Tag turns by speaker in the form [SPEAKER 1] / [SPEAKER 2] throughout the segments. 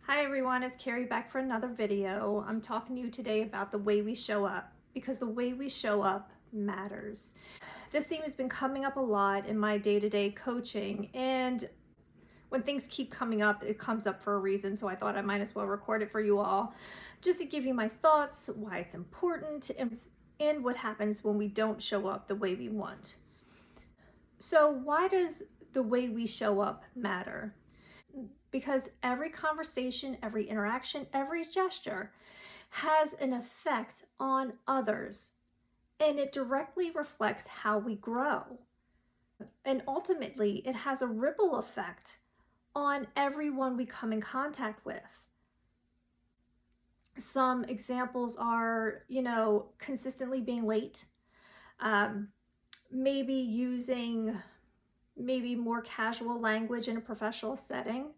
[SPEAKER 1] Hi everyone, it's Carrie back for another video. I'm talking to you today about the way we show up, because the way we show up matters. This theme has been coming up a lot in my day-to-day coaching, and when things keep coming up, it comes up for a reason, so I thought I might as well record it for you all, just to give you my thoughts, why it's important, and what happens when we don't show up the way we want. So why does the way we show up matter? Because every conversation, every interaction, every gesture has an effect on others, and it directly reflects how we grow. And ultimately, it has a ripple effect on everyone we come in contact with. Some examples are, consistently being late, maybe using more casual language in a professional setting,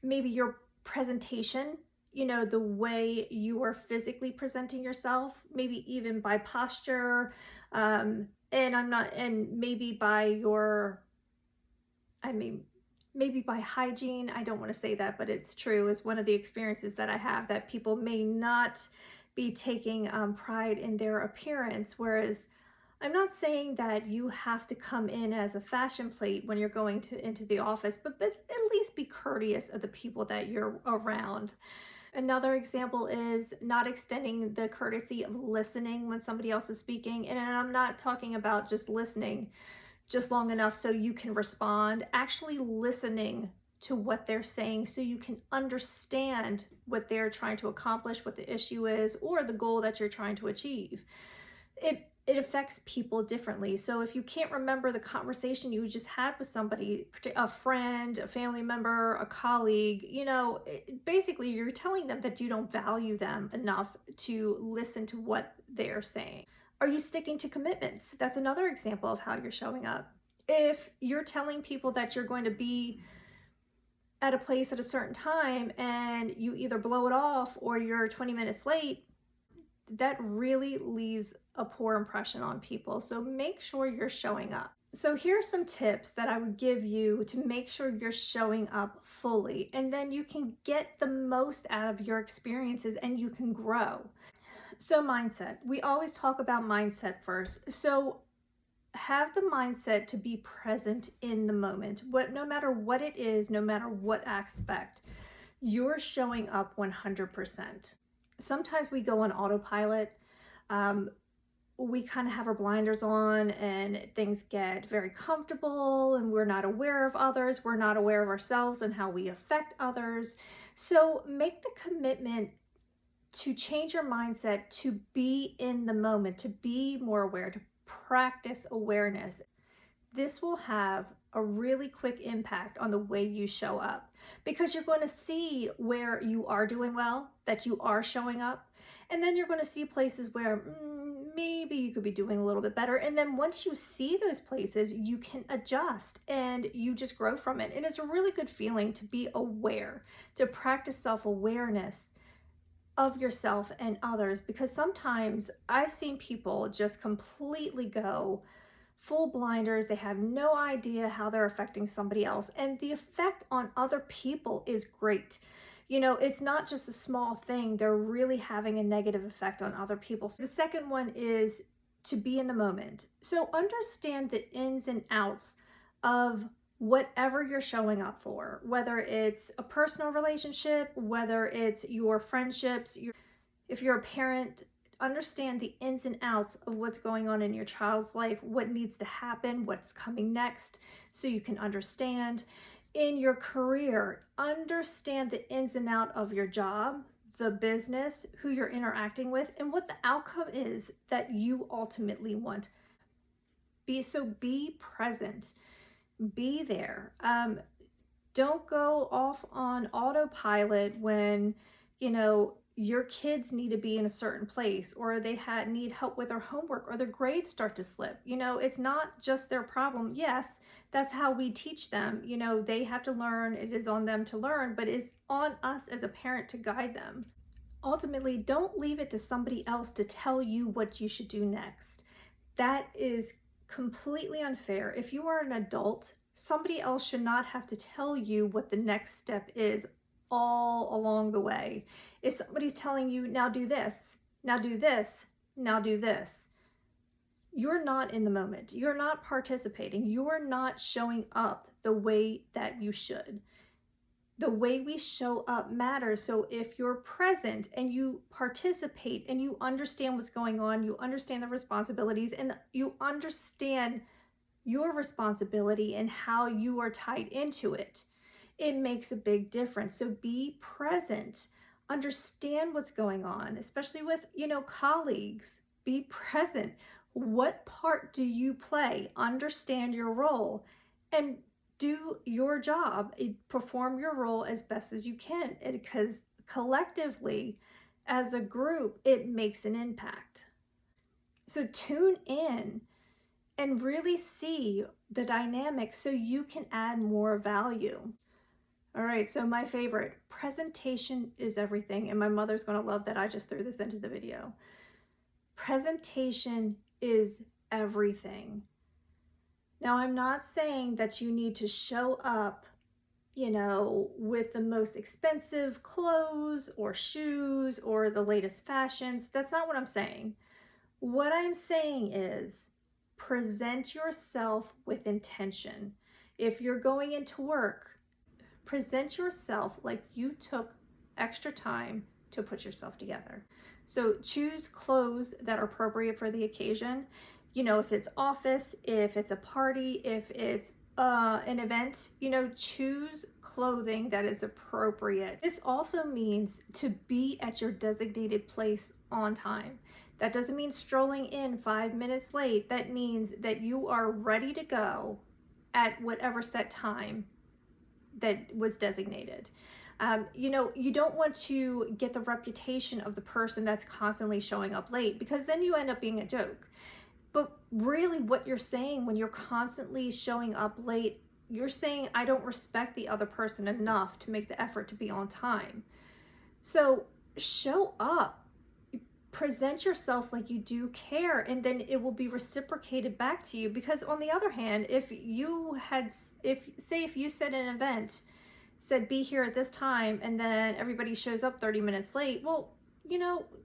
[SPEAKER 1] maybe your presentation, the way you are physically presenting yourself, maybe even by posture, and maybe maybe by hygiene. I don't want to say that, but it's true. It's one of the experiences that I have, that people may not be taking pride in their appearance, whereas I'm not saying that you have to come in as a fashion plate when you're going into the office, but at least be courteous of the people that you're around. Another example is not extending the courtesy of listening when somebody else is speaking. And I'm not talking about just listening just long enough so you can respond, actually listening to what they're saying so you can understand what they're trying to accomplish, what the issue is, or the goal that you're trying to achieve. It affects people differently. So if you can't remember the conversation you just had with somebody, a friend, a family member, a colleague, basically you're telling them that you don't value them enough to listen to what they're saying. Are you sticking to commitments? That's another example of how you're showing up. If you're telling people that you're going to be at a place at a certain time and you either blow it off or you're 20 minutes late, that really leaves a poor impression on people. So make sure you're showing up. So here's some tips that I would give you to make sure you're showing up fully, and then you can get the most out of your experiences and you can grow. So mindset, we always talk about mindset first. So have the mindset to be present in the moment. No matter what it is, no matter what aspect, you're showing up 100%. Sometimes we go on autopilot. We kind of have our blinders on and things get very comfortable and we're not aware of others. We're not aware of ourselves and how we affect others. So make the commitment to change your mindset, to be in the moment, to be more aware, to practice awareness. This will have a really quick impact on the way you show up, because you're going to see where you are doing well, that you are showing up, and then you're going to see places where maybe you could be doing a little bit better. And then once you see those places, you can adjust and you just grow from it. And it's a really good feeling to be aware, to practice self-awareness of yourself and others, because sometimes I've seen people just completely go full blinders. They have no idea how they're affecting somebody else, and the effect on other people is great. It's not just a small thing. They're really having a negative effect on other people. So the second one is to be in the moment. So understand the ins and outs of whatever you're showing up for, whether it's a personal relationship, whether it's your friendships. If you're a parent, understand the ins and outs of what's going on in your child's life, what needs to happen, what's coming next, so you can understand. In your career, understand the ins and outs of your job, the business, who you're interacting with, and what the outcome is that you ultimately want. Be present, be there. Don't go off on autopilot when, your kids need to be in a certain place, or they need help with their homework, or their grades start to slip. It's not just their problem. Yes, that's how we teach them. They have to learn. It is on them to learn, but it's on us as a parent to guide them. Ultimately, don't leave it to somebody else to tell you what you should do next. That is completely unfair. If you are an adult, somebody else should not have to tell you what the next step is. all along the way. If somebody's telling you, now do this, now do this, now do this, you're not in the moment. You're not participating. You're not showing up the way that you should. The way we show up matters. So if you're present and you participate and you understand what's going on, you understand the responsibilities, and you understand your responsibility and how you are tied into it, it makes a big difference. So be present, understand what's going on, especially with, colleagues. Be present. What part do you play? Understand your role and do your job. Perform your role as best as you can, because collectively, as a group, it makes an impact. So tune in and really see the dynamics so you can add more value. All right, so my favorite, presentation is everything. And my mother's gonna love that I just threw this into the video. Presentation is everything. Now, I'm not saying that you need to show up, with the most expensive clothes or shoes or the latest fashions. That's not what I'm saying. What I'm saying is present yourself with intention. If you're going into work, present yourself like you took extra time to put yourself together. So choose clothes that are appropriate for the occasion. If it's office, if it's a party, if it's an event, choose clothing that is appropriate. This also means to be at your designated place on time. That doesn't mean strolling in 5 minutes late. That means that you are ready to go at whatever set time that was designated. You don't want to get the reputation of the person that's constantly showing up late, because then you end up being a joke. But really what you're saying when you're constantly showing up late, you're saying, I don't respect the other person enough to make the effort to be on time. So show up, present yourself like you do care, and then it will be reciprocated back to you. Because on the other hand, if you said an event said be here at this time and then everybody shows up 30 minutes late, well,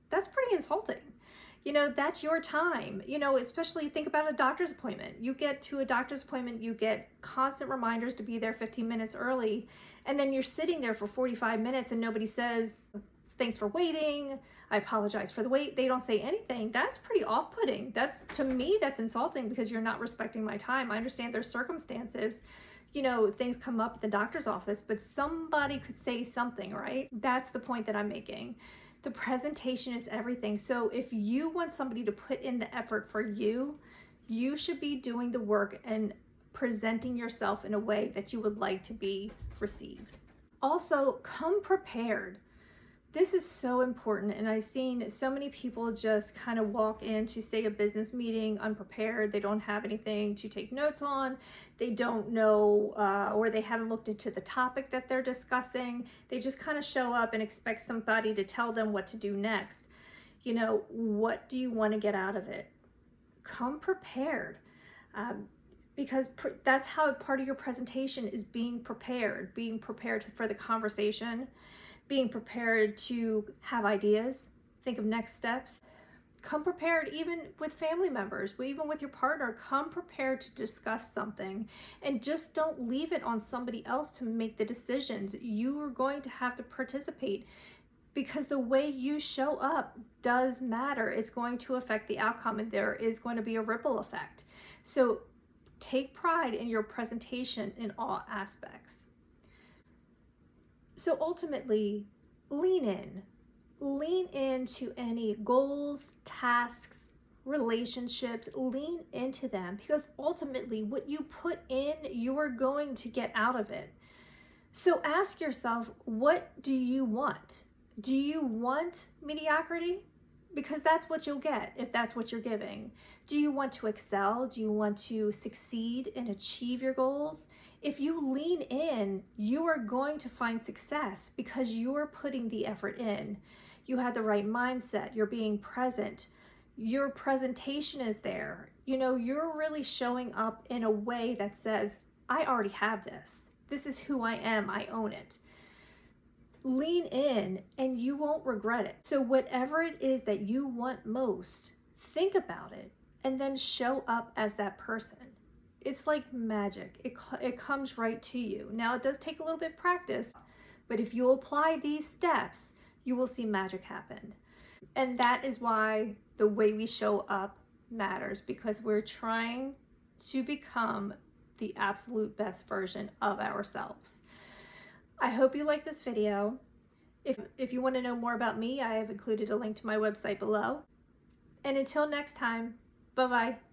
[SPEAKER 1] that's pretty insulting. That's your time. Especially think about a doctor's appointment. You get to a doctor's appointment, you get constant reminders to be there 15 minutes early, and then you're sitting there for 45 minutes and nobody says, thanks for waiting, I apologize for the wait. They don't say anything. That's pretty off-putting. To me, that's insulting, because you're not respecting my time. I understand there's circumstances, things come up at the doctor's office, but somebody could say something, right? That's the point that I'm making. The presentation is everything. So if you want somebody to put in the effort for you, you should be doing the work and presenting yourself in a way that you would like to be received. Also, come prepared. This is so important, and I've seen so many people just kind of walk into, say, a business meeting unprepared. They don't have anything to take notes on. They don't know, or they haven't looked into the topic that they're discussing. They just kind of show up and expect somebody to tell them what to do next. What do you want to get out of it? Come prepared. Because that's how part of your presentation is being prepared for the conversation, being prepared to have ideas, think of next steps. Come prepared even with family members, even with your partner. Come prepared to discuss something, and just don't leave it on somebody else to make the decisions. You are going to have to participate, because the way you show up does matter. It's going to affect the outcome, and there is going to be a ripple effect. So take pride in your presentation in all aspects. So ultimately, lean into any goals, tasks, relationships. Lean into them, because ultimately what you put in, you are going to get out of it. So ask yourself, what do you want? Do you want mediocrity? Because that's what you'll get if that's what you're giving. Do you want to excel? Do you want to succeed and achieve your goals? If you lean in, you are going to find success, because you're putting the effort in. You have the right mindset. You're being present. Your presentation is there. You're really showing up in a way that says, I already have this. This is who I am. I own it. lean in and you won't regret it. So whatever it is that you want most, think about it and then show up as that person. It's like magic. It comes right to you. Now it does take a little bit of practice, but if you apply these steps, you will see magic happen. And that is why the way we show up matters, because we're trying to become the absolute best version of ourselves. I hope you like this video. If you want to know more about me, I have included a link to my website below. And until next time, bye-bye.